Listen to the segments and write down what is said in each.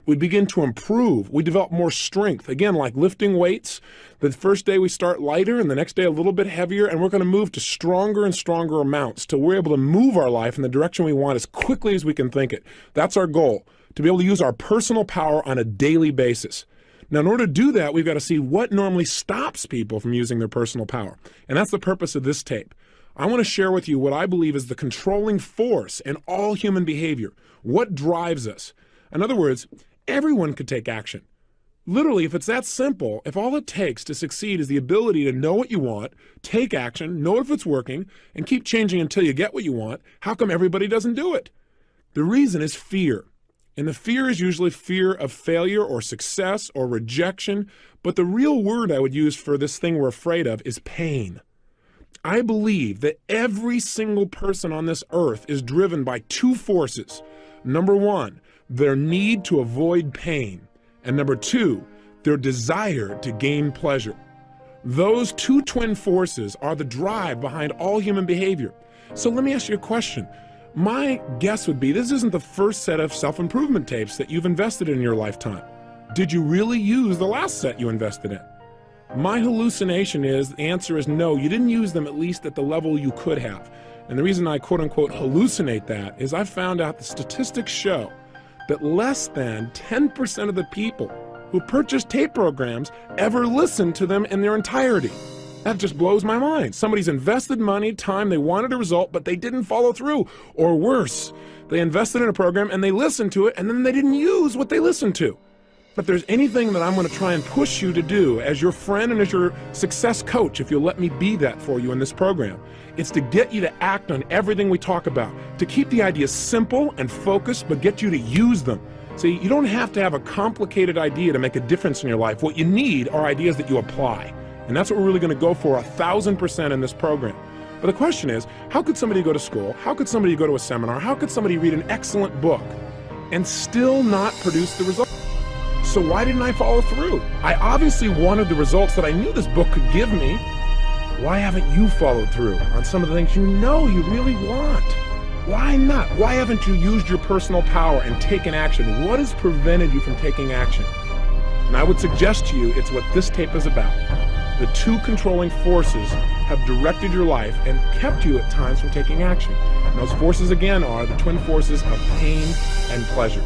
We begin to improve. We develop more strength. Again, like lifting weights, the first day we start lighter and the next day a little bit heavier, and we're going to move to stronger and stronger amounts till we're able to move our life in the direction we want as quickly as we can think it. That's our goal, to be able to use our personal power on a daily basis. Now, in order to do that, we've got to see what normally stops people from using their personal power. And that's the purpose of this tape. I want to share with you what I believe is the controlling force in all human behavior. What drives us? In other words, everyone could take action. Literally, if it's that simple, if all it takes to succeed is the ability to know what you want, take action, know if it's working, and keep changing until you get what you want, how come everybody doesn't do it? The reason is fear. And the fear is usually fear of failure or success or rejection. But the real word I would use for this thing we're afraid of is pain. I believe that every single person on this earth is driven by two forces. Number one, their need to avoid pain. And number two, their desire to gain pleasure. Those two twin forces are the drive behind all human behavior. So let me ask you a question. My guess would be this isn't the first set of self-improvement tapes that you've invested in your lifetime. Did you really use the last set you invested in? My hallucination is the answer is no, you didn't use them at least at the level you could have. And the reason I quote unquote hallucinate that is I found out the statistics show that less than 10% of the people who purchase tape programs ever listen to them in their entirety. That just blows my mind. Somebody's invested money, time, they wanted a result, but they didn't follow through. Or worse, they invested in a program and they listened to it and then they didn't use what they listened to. But there's anything that I'm going to try and push you to do as your friend and as your success coach, if you'll let me be that for you in this program, it's to get you to act on everything we talk about, to keep the ideas simple and focused, but get you to use them. See, you don't have to have a complicated idea to make a difference in your life. What you need are ideas that you apply. And that's what we're really going to go for 1,000% in this program. But the question is, how could somebody go to school? How could somebody go to a seminar? How could somebody read an excellent book and still not produce the results? So why didn't I follow through? I obviously wanted the results that I knew this book could give me. Why haven't you followed through on some of the things you know you really want? Why not? Why haven't you used your personal power and taken action? What has prevented you from taking action? And I would suggest to you it's what this tape is about. The two controlling forces have directed your life and kept you at times from taking action. And those forces again are the twin forces of pain and pleasure.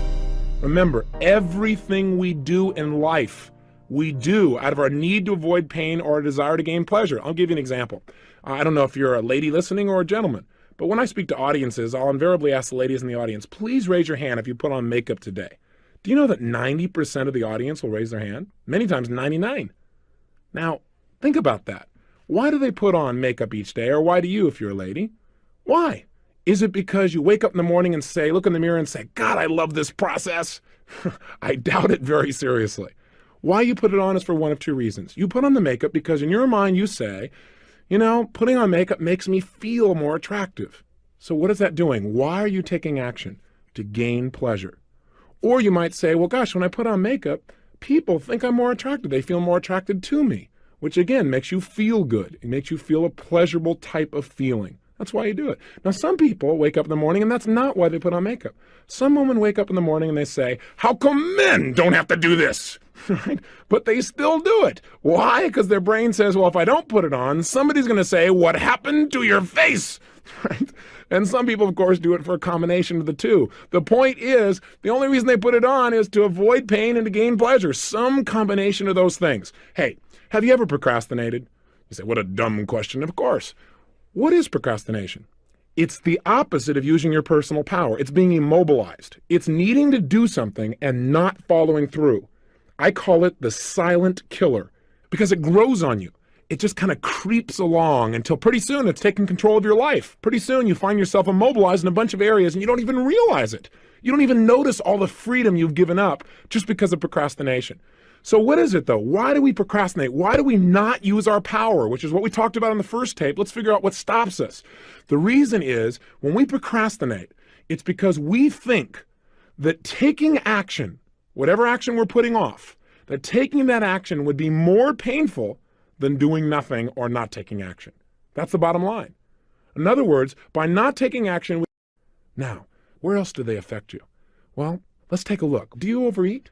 Remember, everything we do in life, we do out of our need to avoid pain or a desire to gain pleasure. I'll give you an example. I don't know if you're a lady listening or a gentleman, but when I speak to audiences, I'll invariably ask the ladies in the audience, please raise your hand if you put on makeup today. Do you know that 90% of the audience will raise their hand? Many times 99. Now, think about that. Why do they put on makeup each day, or why do you if you're a lady? Why? Is it because you wake up in the morning and say, look in the mirror and say, God, I love this process? I doubt it very seriously. Why you put it on is for one of two reasons. You put on the makeup because in your mind you say, you know, putting on makeup makes me feel more attractive. So what is that doing? Why are you taking action? To gain pleasure. Or you might say, well, gosh, when I put on makeup, people think I'm more attractive. They feel more attracted to me, which again makes you feel good. It makes you feel a pleasurable type of feeling. That's why you do it. Now, some people wake up in the morning and that's not why they put on makeup. Some women wake up in the morning and they say, how come men don't have to do this? Right? But they still do it. Why? Because their brain says, well, if I don't put it on, somebody's going to say, what happened to your face? Right? And some people, of course, do it for a combination of the two. The point is, the only reason they put it on is to avoid pain and to gain pleasure. Some combination of those things. Hey, have you ever procrastinated? You say, what a dumb question. Of course. What is procrastination? It's the opposite of using your personal power. It's being immobilized. It's needing to do something and not following through. I call it the silent killer because it grows on you. It just kind of creeps along until pretty soon it's taking control of your life. Pretty soon you find yourself immobilized in a bunch of areas and you don't even realize it. You don't even notice all the freedom you've given up just because of procrastination. So what is it though? Why do we procrastinate? Why do we not use our power, which is what we talked about in the first tape? Let's figure out what stops us. The reason is when we procrastinate, it's because we think that taking action, whatever action we're putting off, that taking that action would be more painful than doing nothing or not taking action. That's the bottom line. In other words, by not taking action, now, where else do they affect you? Well, Let's take a look. Do you overeat?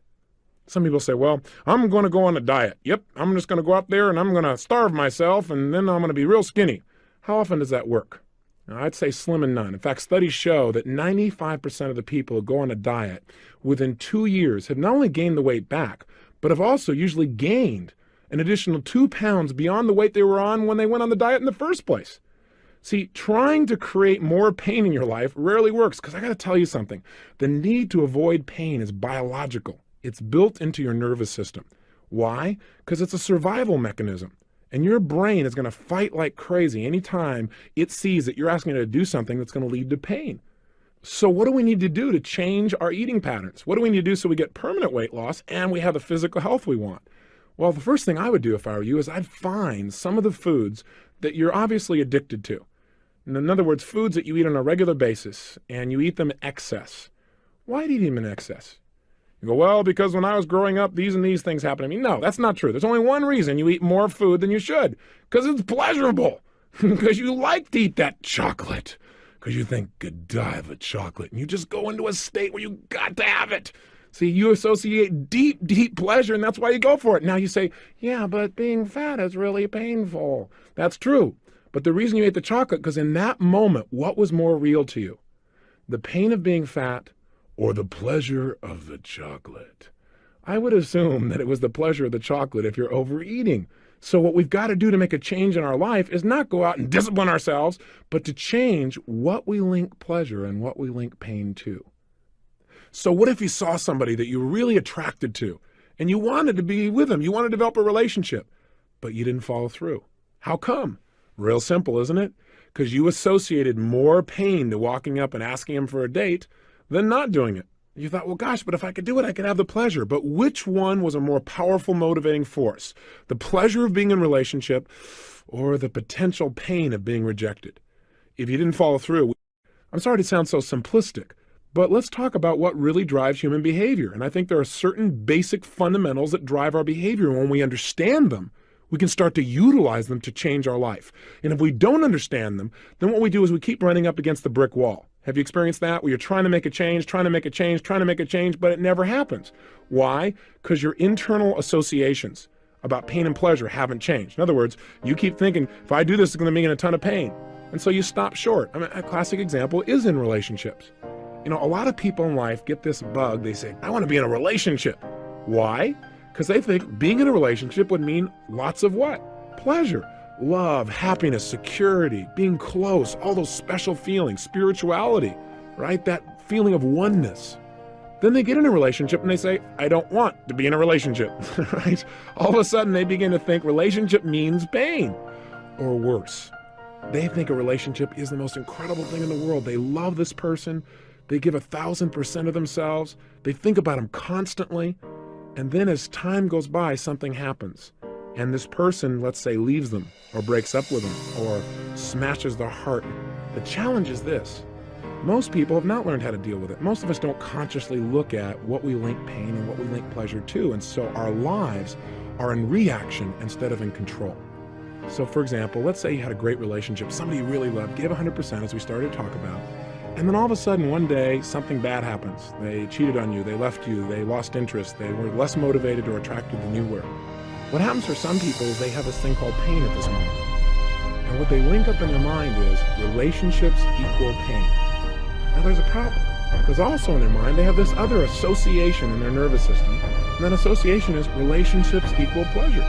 Some people say, well, I'm going to go on a diet. Yep, I'm just going to go out there and I'm going to starve myself and then I'm going to be real skinny. How often does that work? Now, I'd say slim and none. In fact, studies show that 95% of the people who go on a diet within 2 years have not only gained the weight back, but have also usually gained an additional 2 pounds beyond the weight they were on when they went on the diet in the first place. See, trying to create more pain in your life rarely works because I got to tell you something. The need to avoid pain is biological. It's built into your nervous system. Why? Because it's a survival mechanism. And your brain is going to fight like crazy anytime it sees that you're asking it to do something that's going to lead to pain. So what do we need to do to change our eating patterns? What do we need to do so we get permanent weight loss and we have the physical health we want? Well, the first thing I would do if I were you is I'd find some of the foods that you're obviously addicted to. In other words, foods that you eat on a regular basis and you eat them in excess. Why do you eat them in excess? You go, well, because when I was growing up, these and these things happened to me. No, that's not true. There's only one reason you eat more food than you should, because it's pleasurable, because you like to eat that chocolate, because you think, could die of a chocolate, and you just go into a state where you got to have it. See, you associate deep, deep pleasure, and that's why you go for it. Now you say, yeah, but being fat is really painful. That's true. But the reason you ate the chocolate, because in that moment, what was more real to you? The pain of being fat or the pleasure of the chocolate? I would assume that it was the pleasure of the chocolate if you're overeating. So what we've got to do to make a change in our life is not go out and discipline ourselves, but to change what we link pleasure and what we link pain to. So what if you saw somebody that you were really attracted to and you wanted to be with them, you wanted to develop a relationship, but you didn't follow through? How come? Real simple, isn't it? Because you associated more pain to walking up and asking him for a date than not doing it. You thought, well, gosh, but if I could do it, I could have the pleasure. But which one was a more powerful motivating force? The pleasure of being in a relationship or the potential pain of being rejected? If you didn't follow through, I'm sorry to sound so simplistic, but let's talk about what really drives human behavior. And I think there are certain basic fundamentals that drive our behavior. When we understand them, we can start to utilize them to change our life. And if we don't understand them, then what we do is we keep running up against the brick wall. Have you experienced that? Where you're trying to make a change, but it never happens. Why? Because your internal associations about pain and pleasure haven't changed. In other words, you keep thinking, if I do this, it's going to mean a ton of pain. And so you stop short. I mean, a classic example is in relationships. You know, a lot of people in life get this bug. They say, I want to be in a relationship. Why? Because they think being in a relationship would mean lots of what? Pleasure, love, happiness, security, being close, all those special feelings, spirituality, right? That feeling of oneness. Then they get in a relationship and they say, I don't want to be in a relationship, right? All of a sudden they begin to think relationship means pain, or worse. They think a relationship is the most incredible thing in the world. They love this person. They give 1,000% of themselves. They think about them constantly. And then as time goes by, something happens. And this person, let's say, leaves them or breaks up with them or smashes their heart. The challenge is this. Most people have not learned how to deal with it. Most of us don't consciously look at what we link pain and what we link pleasure to. And so our lives are in reaction instead of in control. So for example, let's say you had a great relationship, somebody you really loved, gave 100% as we started to talk about. And then all of a sudden, one day, something bad happens. They cheated on you, they left you, they lost interest, they were less motivated or attracted than you were. What happens for some people is they have this thing called pain at this moment. And what they link up in their mind is relationships equal pain. Now there's a problem, because also in their mind, they have this other association in their nervous system, and that association is relationships equal pleasure.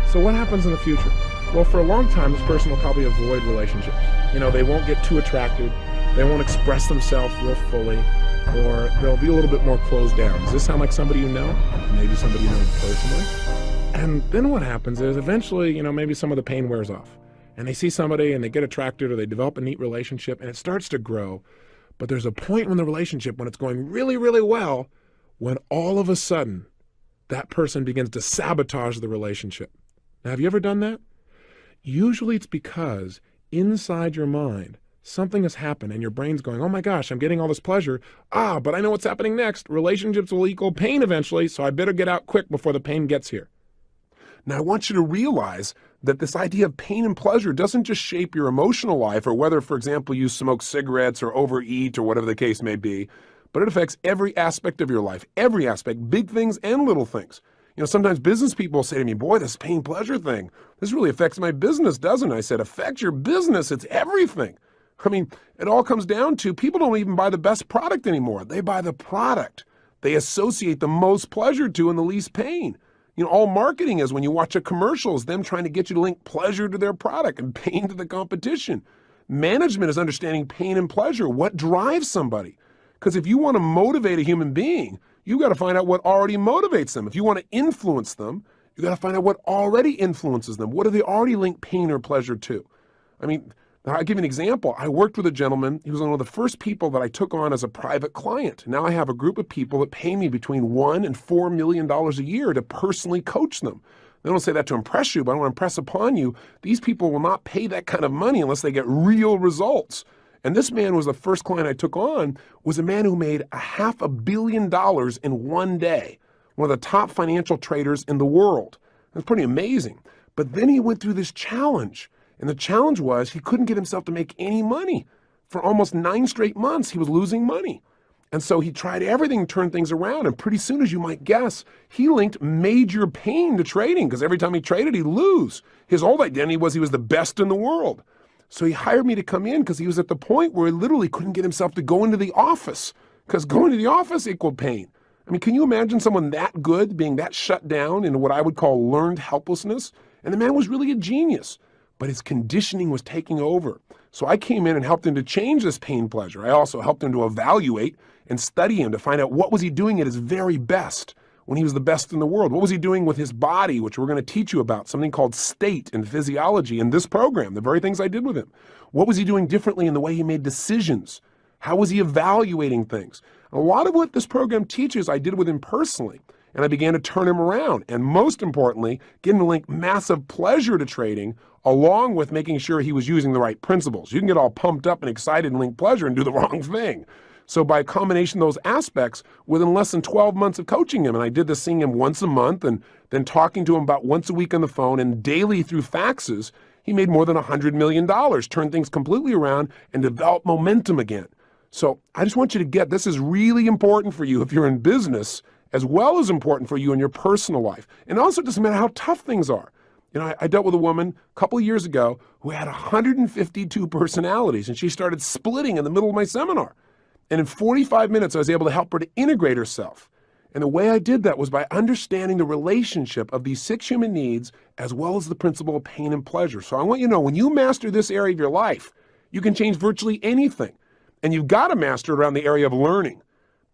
So what happens in the future? Well, for a long time, this person will probably avoid relationships. You know, they won't get too attracted. They won't express themselves real fully, or they'll be a little bit more closed down. Does this sound like somebody you know? Maybe somebody you know personally? And then what happens is eventually, maybe some of the pain wears off. And they see somebody and they get attracted or they develop a neat relationship and it starts to grow. But there's a point in the relationship when it's going really, really well, when all of a sudden that person begins to sabotage the relationship. Now, have you ever done that? Usually it's because inside your mind, something has happened and your brain's going, oh my gosh, I'm getting all this pleasure. But I know what's happening next. Relationships will equal pain eventually, so I better get out quick before the pain gets here. Now, I want you to realize that this idea of pain and pleasure doesn't just shape your emotional life or whether, for example, you smoke cigarettes or overeat or whatever the case may be, but it affects every aspect of your life, every aspect, big things and little things. Sometimes business people say to me, boy, this pain pleasure thing, this really affects my business, doesn't it? I said, affects your business, it's everything. It all comes down to people don't even buy the best product anymore. They buy the product they associate the most pleasure to and the least pain. All marketing is, when you watch a commercial, is them trying to get you to link pleasure to their product and pain to the competition. Management is understanding pain and pleasure. What drives somebody? Because if you want to motivate a human being, you got to find out what already motivates them. If you want to influence them, you got to find out what already influences them. What do they already link pain or pleasure to? I'll give you an example. I worked with a gentleman. He was one of the first people that I took on as a private client. Now I have a group of people that pay me between $1 and $4 million a year to personally coach them. I don't say that to impress you, but I want to impress upon you, these people will not pay that kind of money unless they get real results. And this man was the first client I took on, was a man who made $500 million in one day, one of the top financial traders in the world. That's pretty amazing. But then he went through this challenge. And the challenge was he couldn't get himself to make any money. For almost 9 straight months, he was losing money. And so he tried everything to turn things around. And pretty soon, as you might guess, he linked major pain to trading, because every time he traded, he'd lose. His old identity was he was the best in the world. So he hired me to come in because he was at the point where he literally couldn't get himself to go into the office, because going to the office equaled pain. Can you imagine someone that good being that shut down in what I would call learned helplessness? And the man was really a genius, but his conditioning was taking over. So I came in and helped him to change this pain pleasure. I also helped him to evaluate and study him to find out what was he doing at his very best when he was the best in the world. What was he doing with his body, which we're going to teach you about, something called state and physiology in this program, the very things I did with him. What was he doing differently in the way he made decisions? How was he evaluating things? A lot of what this program teaches I did with him personally, and I began to turn him around. And most importantly, get him to link massive pleasure to trading, along with making sure he was using the right principles. You can get all pumped up and excited and link pleasure and do the wrong thing. So by a combination of those aspects, within less than 12 months of coaching him, and I did this seeing him once a month and then talking to him about once a week on the phone and daily through faxes, he made more than $100 million, turned things completely around and developed momentum again. So I just want you to get, this is really important for you if you're in business, as well as important for you in your personal life. And also it doesn't matter how tough things are. I dealt with a woman a couple of years ago who had 152 personalities, and she started splitting in the middle of my seminar. And in 45 minutes, I was able to help her to integrate herself. And the way I did that was by understanding the relationship of these 6 human needs, as well as the principle of pain and pleasure. So I want you to know, when you master this area of your life, you can change virtually anything. And you've got to master it around the area of learning.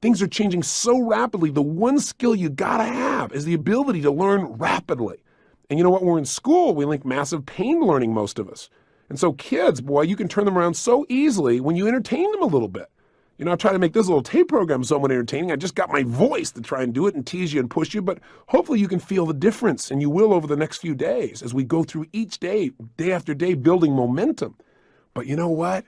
Things are changing so rapidly. The one skill you got to have is the ability to learn rapidly. And you know what? When we're in school, we link massive pain to learning, most of us. And so kids, boy, you can turn them around so easily when you entertain them a little bit. I try to make this little tape program somewhat entertaining. I just got my voice to try and do it and tease you and push you, but hopefully you can feel the difference, and you will over the next few days as we go through each day, day after day, building momentum. But you know what?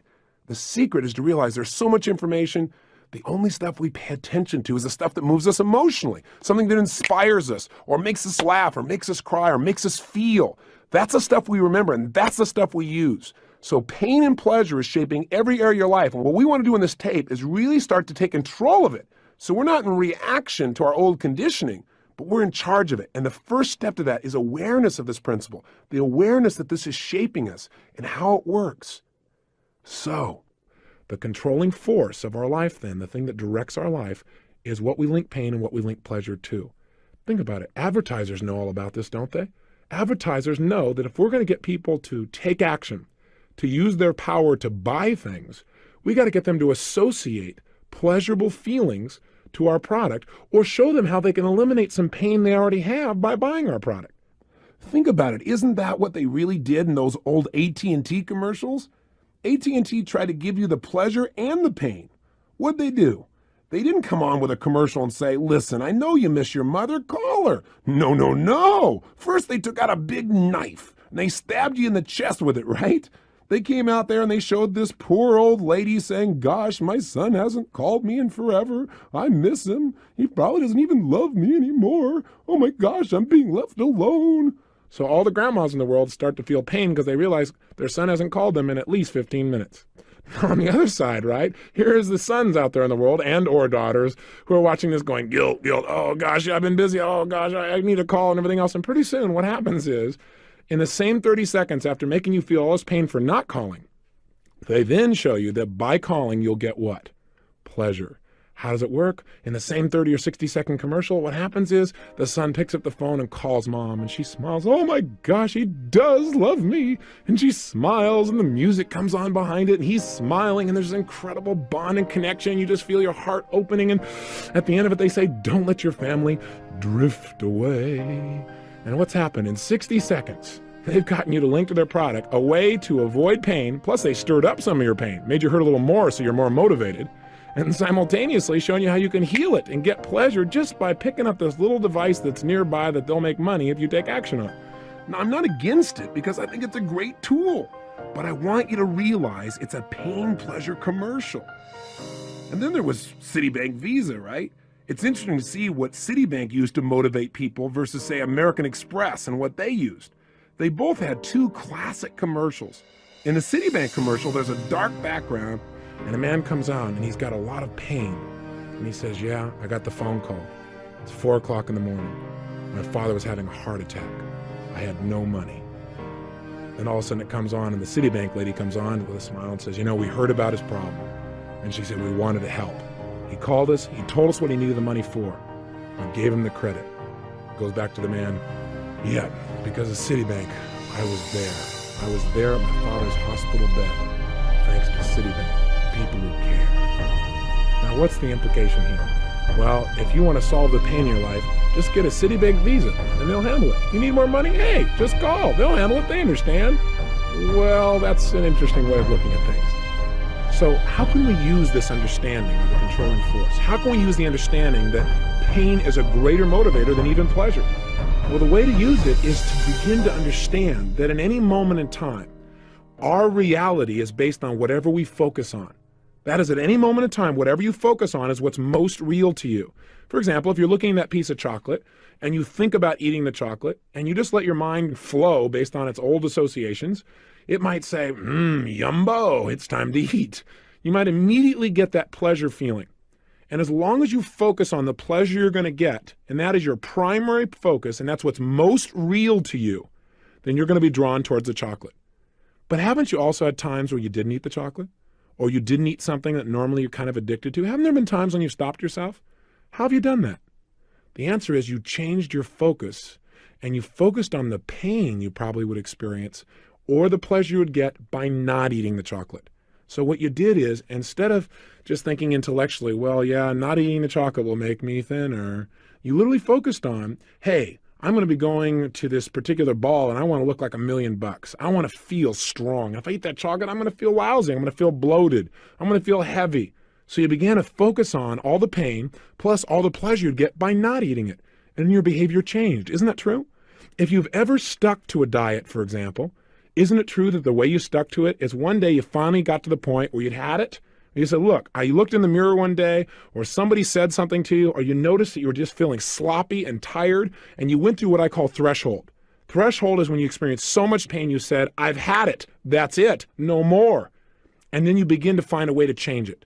The secret is to realize there's so much information. The only stuff we pay attention to is the stuff that moves us emotionally, something that inspires us or makes us laugh or makes us cry or makes us feel. That's the stuff we remember, and that's the stuff we use. So pain and pleasure is shaping every area of your life. And what we want to do in this tape is really start to take control of it. So we're not in reaction to our old conditioning, but we're in charge of it. And the first step to that is awareness of this principle, the awareness that this is shaping us and how it works. So the controlling force of our life, then, the thing that directs our life, is what we link pain and what we link pleasure to. Think about it. Advertisers know all about this, don't they? Advertisers know that if we're going to get people to take action, to use their power to buy things, we got to get them to associate pleasurable feelings to our product, or show them how they can eliminate some pain they already have by buying our product. Think about it. Isn't that what they really did in those old AT&T commercials? AT&T tried to give you the pleasure and the pain. What'd they do? They didn't come on with a commercial and say, listen, I know you miss your mother, call her. No, no, no. First, they took out a big knife and they stabbed you in the chest with it, right? They came out there and they showed this poor old lady saying, gosh, my son hasn't called me in forever. I miss him. He probably doesn't even love me anymore. Oh my gosh, I'm being left alone. So all the grandmas in the world start to feel pain because they realize their son hasn't called them in at least 15 minutes. On the other side, right, here's the sons out there in the world and or daughters who are watching this going, guilt, guilt, oh gosh, I've been busy, oh gosh, I need a call and everything else. And pretty soon what happens is, in the same 30 seconds after making you feel all this pain for not calling, they then show you that by calling, you'll get what? Pleasure. How does it work? In the same 30 or 60-second commercial, what happens is the son picks up the phone and calls mom, and she smiles. Oh my gosh, he does love me. And she smiles, and the music comes on behind it, and he's smiling, and there's an incredible bond and connection. You just feel your heart opening, and at the end of it, they say, don't let your family drift away. And what's happened? In 60 seconds, they've gotten you to link to their product, a way to avoid pain, plus they stirred up some of your pain, made you hurt a little more so you're more motivated, and simultaneously showing you how you can heal it and get pleasure just by picking up this little device that's nearby that they'll make money if you take action on. Now, I'm not against it because I think it's a great tool, but I want you to realize it's a pain-pleasure commercial. And then there was Citibank Visa, right? It's interesting to see what Citibank used to motivate people versus, say, American Express and what they used. They both had two classic commercials. In the Citibank commercial, there's a dark background, and a man comes on, and he's got a lot of pain. And he says, yeah, I got the phone call. It's 4 o'clock in the morning. My father was having a heart attack. I had no money. Then all of a sudden it comes on, and the Citibank lady comes on with a smile and says, you know, we heard about his problem. And she said, we wanted to help. He called us. He told us what he needed the money for. We gave him the credit. Goes back to the man. Yeah, because of Citibank, I was there. I was there at my father's hospital bed, thanks to Citibank. People who care. Now, what's the implication here? Well, if you want to solve the pain in your life, just get a Citibank Visa, and they'll handle it. You need more money? Hey, just call. They'll handle it. They understand. Well, that's an interesting way of looking at things. So how can we use this understanding of the controlling force? How can we use the understanding that pain is a greater motivator than even pleasure? Well, the way to use it is to begin to understand that in any moment in time, our reality is based on whatever we focus on. That is, at any moment in time, whatever you focus on is what's most real to you. For example, if you're looking at that piece of chocolate and you think about eating the chocolate and you just let your mind flow based on its old associations, it might say, yumbo, it's time to eat. You might immediately get that pleasure feeling. And as long as you focus on the pleasure you're going to get, and that is your primary focus, and that's what's most real to you, then you're going to be drawn towards the chocolate. But haven't you also had times where you didn't eat the chocolate? Or you didn't eat something that normally you're kind of addicted to? Haven't there been times when you've stopped yourself? How have you done that? The answer is you changed your focus, and you focused on the pain you probably would experience or the pleasure you would get by not eating the chocolate. So what you did is, instead of just thinking intellectually, well, yeah, not eating the chocolate will make me thinner, you literally focused on, hey, I'm going to be going to this particular ball and I want to look like $1 million. I want to feel strong. If I eat that chocolate, I'm going to feel lousy. I'm going to feel bloated. I'm going to feel heavy. So you began to focus on all the pain plus all the pleasure you'd get by not eating it. And your behavior changed. Isn't that true? If you've ever stuck to a diet, for example, isn't it true that the way you stuck to it is one day you finally got to the point where you'd had it? You said, look, you looked in the mirror one day, or somebody said something to you, or you noticed that you were just feeling sloppy and tired, and you went through what I call threshold. Threshold is when you experience so much pain you said, I've had it. That's it. No more. And then you begin to find a way to change it.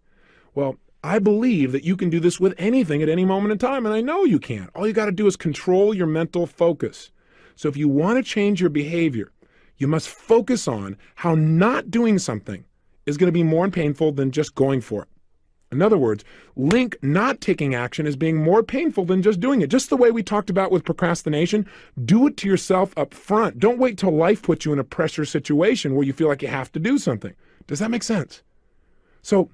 Well, I believe that you can do this with anything at any moment in time, and I know you can. All you got to do is control your mental focus. So if you want to change your behavior, you must focus on how not doing something is going to be more painful than just going for it. In other words, link not taking action as being more painful than just doing it. Just the way we talked about with procrastination, do it to yourself up front. Don't wait till life puts you in a pressure situation where you feel like you have to do something. Does that make sense? So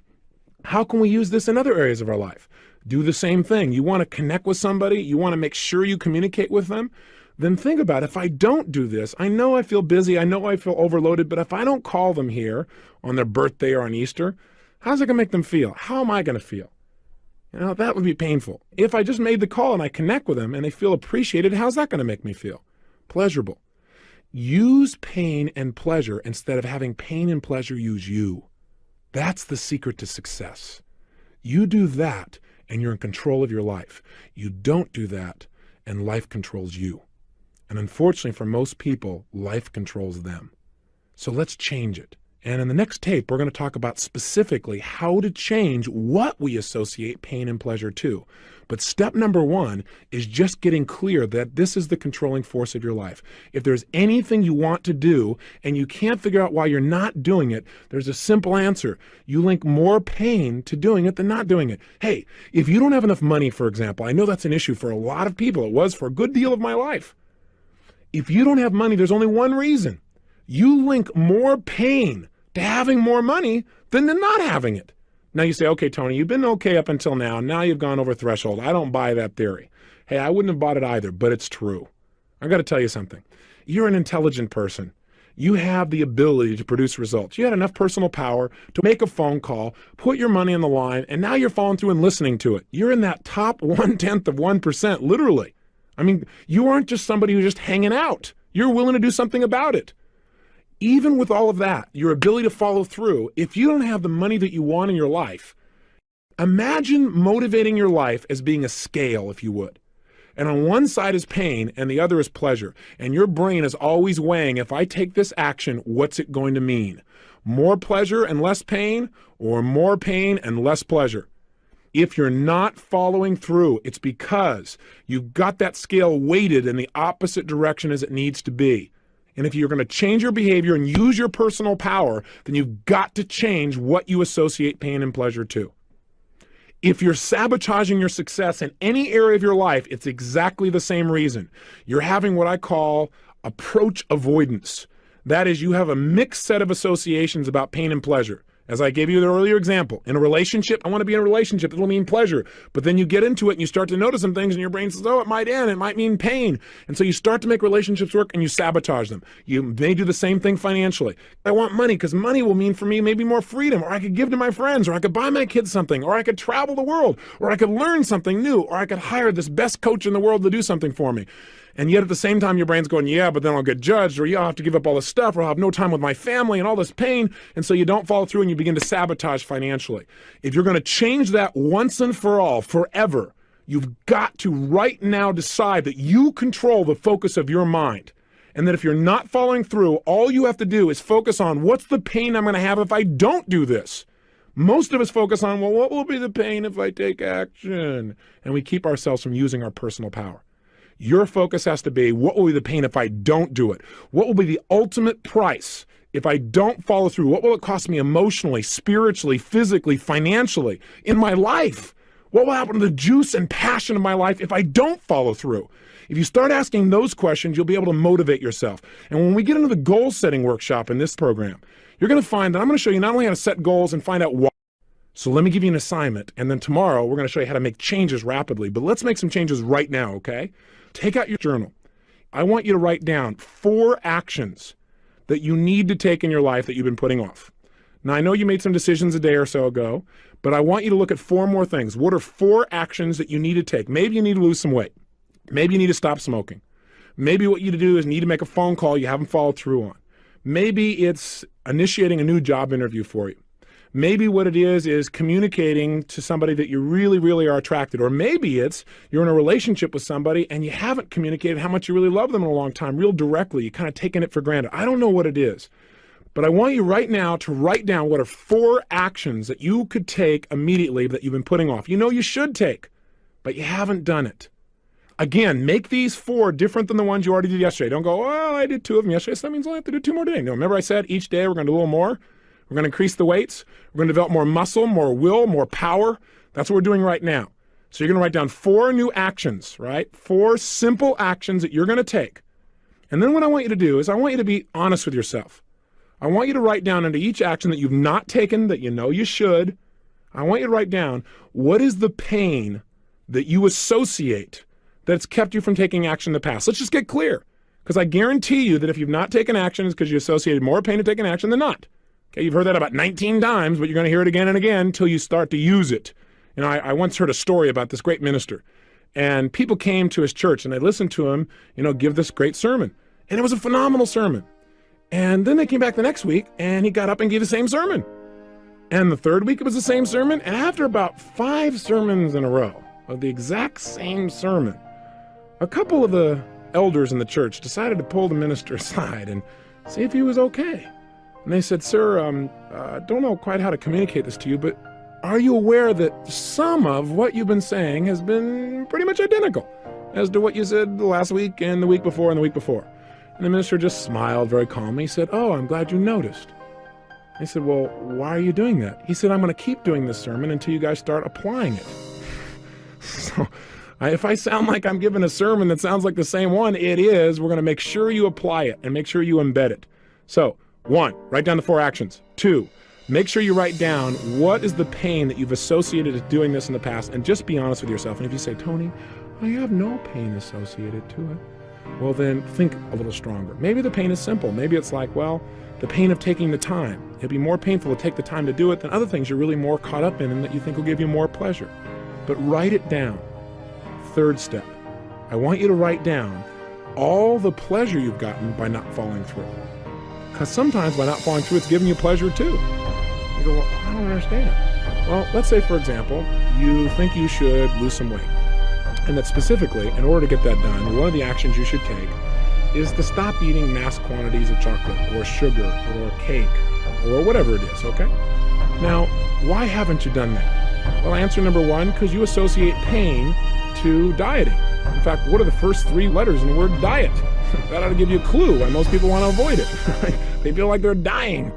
how can we use this in other areas of our life? Do the same thing. You want to connect with somebody, you want to make sure you communicate with them, then think about, if I don't do this, I know I feel busy, I know I feel overloaded, but if I don't call them here on their birthday or on Easter, how's it going to make them feel? How am I going to feel? You know, that would be painful. If I just made the call and I connect with them and they feel appreciated, how's that going to make me feel? Pleasurable. Use pain and pleasure instead of having pain and pleasure use you. That's the secret to success. You do that and you're in control of your life. You don't do that and life controls you. And unfortunately for most people, life controls them. So let's change it. And in the next tape, we're going to talk about specifically how to change what we associate pain and pleasure to. But step number one is just getting clear that this is the controlling force of your life. If there's anything you want to do and you can't figure out why you're not doing it, there's a simple answer. You link more pain to doing it than not doing it. Hey, if you don't have enough money, for example, I know that's an issue for a lot of people. It was for a good deal of my life. If you don't have money, there's only one reason. You link more pain to having more money than to not having it. Now you say, okay, Tony, you've been okay up until now. Now you've gone over threshold. I don't buy that theory. Hey, I wouldn't have bought it either, but it's true. I got to tell you something. You're an intelligent person. You have the ability to produce results. You had enough personal power to make a phone call, put your money on the line, and now you're following through and listening to it. You're in that top 1/10 of 1%, literally. I mean, you aren't just somebody who's just hanging out. You're willing to do something about it. Even with all of that, your ability to follow through, if you don't have the money that you want in your life, imagine motivating your life as being a scale, if you would. And on one side is pain and the other is pleasure. And your brain is always weighing, if I take this action, what's it going to mean? More pleasure and less pain, or more pain and less pleasure? If you're not following through, it's because you've got that scale weighted in the opposite direction as it needs to be. And if you're going to change your behavior and use your personal power, then you've got to change what you associate pain and pleasure to. If you're sabotaging your success in any area of your life, it's exactly the same reason. You're having what I call approach avoidance. That is, you have a mixed set of associations about pain and pleasure. As I gave you the earlier example, in a relationship, I want to be in a relationship. It'll mean pleasure. But then you get into it and you start to notice some things and your brain says, oh, it might end. It might mean pain. And so you start to make relationships work and you sabotage them. You may do the same thing financially. I want money because money will mean for me maybe more freedom, or I could give to my friends, or I could buy my kids something, or I could travel the world, or I could learn something new, or I could hire this best coach in the world to do something for me. And yet at the same time, your brain's going, yeah, but then I'll get judged, or yeah, I'll have to give up all this stuff, or I'll have no time with my family and all this pain. And so you don't follow through and you begin to sabotage financially. If you're going to change that once and for all, forever, you've got to right now decide that you control the focus of your mind. And that if you're not following through, all you have to do is focus on what's the pain I'm going to have if I don't do this. Most of us focus on, well, what will be the pain if I take action? And we keep ourselves from using our personal power. Your focus has to be, what will be the pain if I don't do it? What will be the ultimate price if I don't follow through? What will it cost me emotionally, spiritually, physically, financially, in my life? What will happen to the juice and passion of my life if I don't follow through? If you start asking those questions, you'll be able to motivate yourself. And when we get into the goal setting workshop in this program, you're going to find that I'm going to show you not only how to set goals and find out why. So let me give you an assignment. And then tomorrow, we're going to show you how to make changes rapidly. But let's make some changes right now, okay? Take out your journal. I want you to write down 4 actions that you need to take in your life that you've been putting off. Now, I know you made some decisions a day or so ago, but I want you to look at 4 more things. What are 4 actions that you need to take? Maybe you need to lose some weight. Maybe you need to stop smoking. Maybe what you need to do is need to make a phone call you haven't followed through on. Maybe it's initiating a new job interview for you. Maybe what it is communicating to somebody that you really, really are attracted. Or maybe it's you're in a relationship with somebody and you haven't communicated how much you really love them in a long time, real directly. You're kind of taking it for granted. I don't know what it is. But I want you right now to write down what are 4 actions that you could take immediately that you've been putting off. You know you should take, but you haven't done it. Again, make these 4 different than the ones you already did yesterday. Don't go, well, I did 2 of them yesterday, so that means I have to do 2 more today. No, remember I said each day we're going to do a little more? We're going to increase the weights. We're going to develop more muscle, more will, more power. That's what we're doing right now. So you're going to write down 4 new actions, right? 4 simple actions that you're going to take. And then what I want you to do is I want you to be honest with yourself. I want you to write down under each action that you've not taken that you know you should. I want you to write down what is the pain that you associate that's kept you from taking action in the past. Let's just get clear, because I guarantee you that if you've not taken action, it's because you associated more pain to taking action than not. Okay, you've heard that about 19 times, but you're going to hear it again and again until you start to use it. You know, I once heard a story about this great minister, and people came to his church and they listened to him, give this great sermon. And it was a phenomenal sermon. And then they came back the next week and he got up and gave the same sermon. And the third week it was the same sermon. And after about 5 sermons in a row of the exact same sermon, a couple of the elders in the church decided to pull the minister aside and see if he was okay. And they said, sir, don't know quite how to communicate this to you, but are you aware that some of what you've been saying has been pretty much identical as to what you said last week and the week before and the week before? And the minister just smiled very calmly. He said, oh, I'm glad you noticed. I said, well, why are you doing that? He said, I'm going to keep doing this sermon until you guys start applying it. So if I sound like I'm giving a sermon that sounds like the same one, it is. We're going to make sure you apply it and make sure you embed it. So 1, write down the 4 actions. 2, make sure you write down what is the pain that you've associated with doing this in the past, and just be honest with yourself. And if you say, Tony, I have no pain associated to it, well, then think a little stronger. Maybe the pain is simple. Maybe it's like, well, the pain of taking the time. It'd be more painful to take the time to do it than other things you're really more caught up in and that you think will give you more pleasure. But write it down. 3rd step, I want you to write down all the pleasure you've gotten by not following through. Because sometimes by not following through, it's giving you pleasure too. You go, well, I don't understand. Well, let's say, for example, you think you should lose some weight. And that specifically, in order to get that done, one of the actions you should take is to stop eating mass quantities of chocolate or sugar or cake or whatever it is, okay? Now, why haven't you done that? Well, answer number 1, because you associate pain to dieting. In fact, what are the first 3 letters in the word diet? That ought to give you a clue why most people want to avoid it. Right? They feel like they're dying.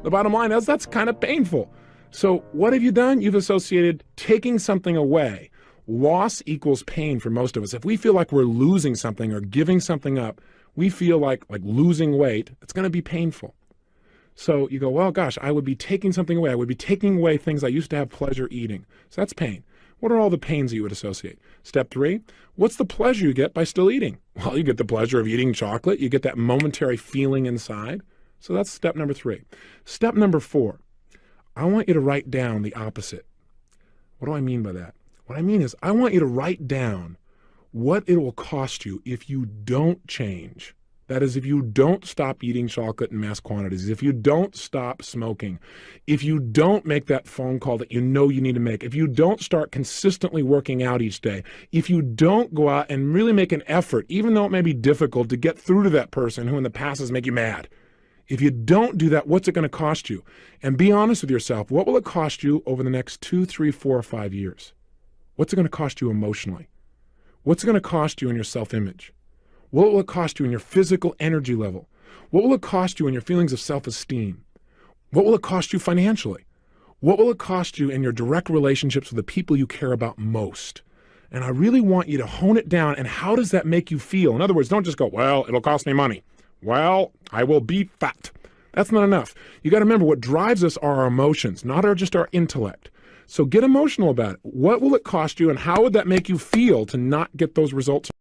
The bottom line is that's kind of painful. So what have you done? You've associated taking something away. Loss equals pain for most of us. If we feel like we're losing something or giving something up, we feel like losing weight, it's going to be painful. So you go, well, gosh, I would be taking something away. I would be taking away things I used to have pleasure eating. So that's pain. What are all the pains that you would associate? Step 3, what's the pleasure you get by still eating? Well, you get the pleasure of eating chocolate. You get that momentary feeling inside. So that's step number 3. Step number 4, I want you to write down the opposite. What do I mean by that? What I mean is I want you to write down what it will cost you if you don't change. That is, if you don't stop eating chocolate in mass quantities, if you don't stop smoking, if you don't make that phone call that you know you need to make, if you don't start consistently working out each day, if you don't go out and really make an effort, even though it may be difficult, to get through to that person who in the past has made you mad, if you don't do that, what's it going to cost you? And be honest with yourself. What will it cost you over the next 2, 3, 4, or 5 years? What's it going to cost you emotionally? What's it going to cost you in your self-image? What will it cost you in your physical energy level? What will it cost you in your feelings of self-esteem? What will it cost you financially? What will it cost you in your direct relationships with the people you care about most? And I really want you to hone it down. And how does that make you feel? In other words, don't just go, well, it'll cost me money. Well, I will be fat. That's not enough. You got to remember, what drives us are our emotions, not just our intellect. So get emotional about it. What will it cost you, and how would that make you feel to not get those results?